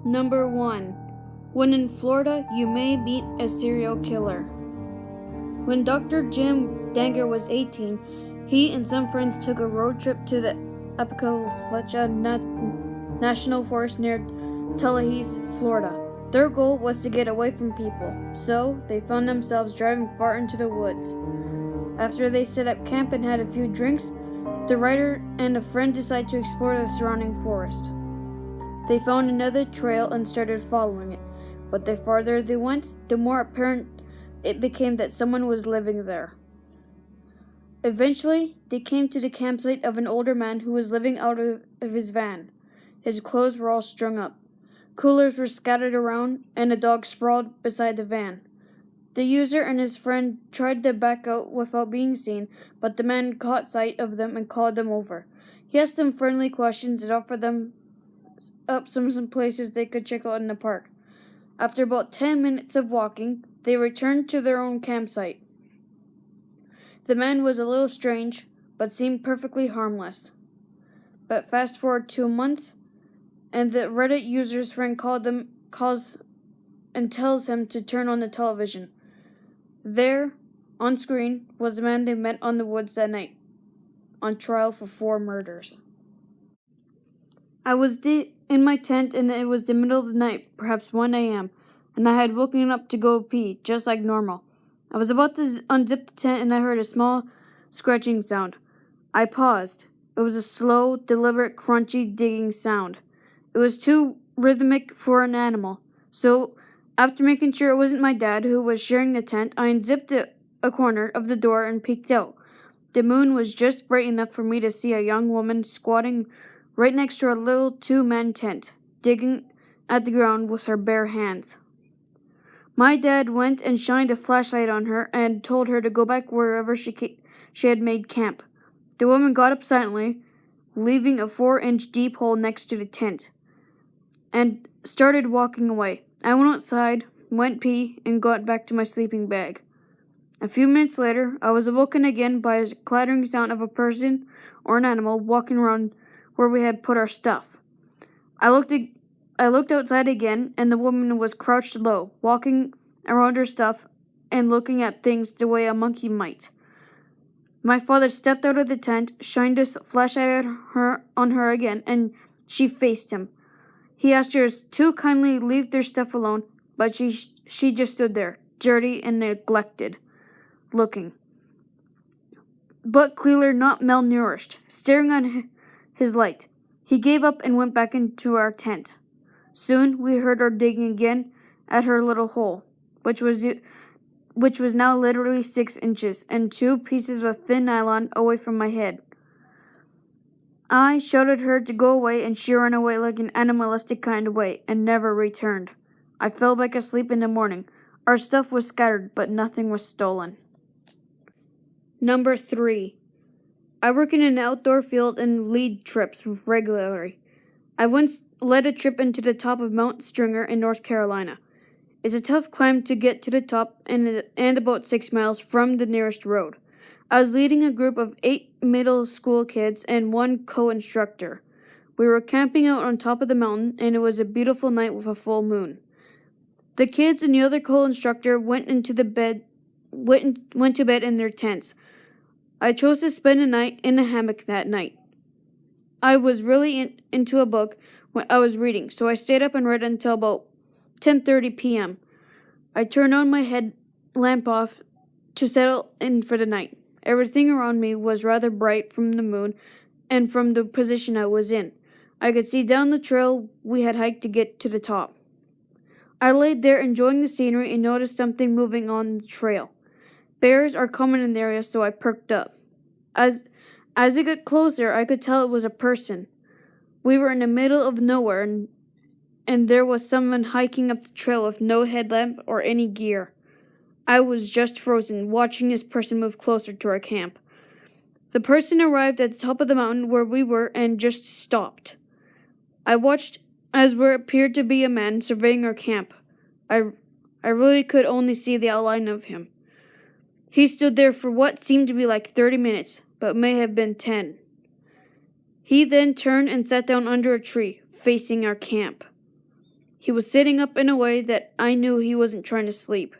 Number 1. When in Florida, you may meet a serial killer. When Dr. Jim Danger was 18, he and some friends took a road trip to the Appalachia National Forest near Tallahassee, Florida. Their goal was to get away from people, so they found themselves driving far into the woods. After they set up camp and had a few drinks, the writer and a friend decided to explore the surrounding forest. They found another trail and started following it, but the farther they went, the more apparent it became that someone was living there. Eventually, they came to the campsite of an older man who was living out of his van. His clothes were all strung up. Coolers were scattered around, and a dog sprawled beside the van. The user and his friend tried to back out without being seen, but the man caught sight of them and called them over. He asked them friendly questions and offered them up some places they could check out in the park. After about 10 minutes of walking, they returned to their own campsite. The man was a little strange, but seemed perfectly harmless. But fast forward 2 months, and the Reddit user's friend calls and tells him to turn on the television. There, on screen, was the man they met on the woods that night, on trial for 4 murders. I was in my tent, and it was the middle of the night, perhaps 1 a.m., and I had woken up to go pee, just like normal. I was about to unzip the tent, and I heard a small scratching sound. I paused. It was a slow, deliberate, crunchy, digging sound. It was too rhythmic for an animal, so after making sure it wasn't my dad who was sharing the tent, I unzipped a corner of the door and peeked out. The moon was just bright enough for me to see a young woman squatting right next to a little 2-man tent, digging at the ground with her bare hands. My dad went and shined a flashlight on her and told her to go back wherever she had made camp. The woman got up silently, leaving a 4-inch deep hole next to the tent, and started walking away. I went outside, went pee, and got back to my sleeping bag. A few minutes later, I was awoken again by a clattering sound of a person or an animal walking around where we had put our stuff. I looked outside again, and the woman was crouched low, walking around her stuff and looking at things the way a monkey might. My father stepped out of the tent, shined a flashlight on her again, and she faced him. He asked her to kindly leave their stuff alone, but she just stood there, dirty and neglected, looking, but clearly not malnourished, staring on his light. He gave up and went back into our tent. Soon we heard her digging again at her little hole, which was now literally 6 inches and 2 pieces of thin nylon away from my head. I shouted her to go away, and she ran away like an animalistic kind of way and never returned. I fell back asleep in the morning. Our stuff was scattered, but nothing was stolen. Number 3. I work in an outdoor field and lead trips regularly. I once led a trip into the top of Mount Stringer in North Carolina. It's a tough climb to get to the top and about 6 miles from the nearest road. I was leading a group of 8 middle school kids and 1 co-instructor. We were camping out on top of the mountain, and it was a beautiful night with a full moon. The kids and the other co-instructor went to bed in their tents. I chose to spend a night in a hammock that night. I was really into a book when I was reading, so I stayed up and read until about 10:30 p.m. I turned on my headlamp off to settle in for the night. Everything around me was rather bright from the moon and from the position I was in. I could see down the trail we had hiked to get to the top. I laid there enjoying the scenery and noticed something moving on the trail. Bears are common in the area, so I perked up. As it got closer, I could tell it was a person. We were in the middle of nowhere, and there was someone hiking up the trail with no headlamp or any gear. I was just frozen, watching this person move closer to our camp. The person arrived at the top of the mountain where we were and just stopped. I watched as there appeared to be a man surveying our camp. I really could only see the outline of him. He stood there for what seemed to be like 30 minutes, but may have been 10. He then turned and sat down under a tree, facing our camp. He was sitting up in a way that I knew he wasn't trying to sleep.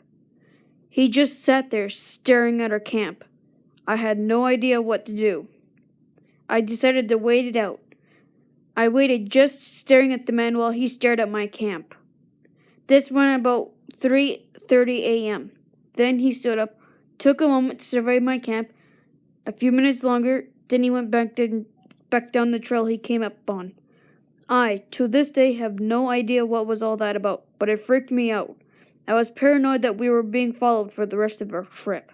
He just sat there staring at our camp. I had no idea what to do. I decided to wait it out. I waited just staring at the man while he stared at my camp. This went about 3:30 a.m. Then he stood up, took a moment to survey my camp. A few minutes longer, then he went back down the trail he came up on. I, to this day, have no idea what was all that about, but it freaked me out. I was paranoid that we were being followed for the rest of our trip.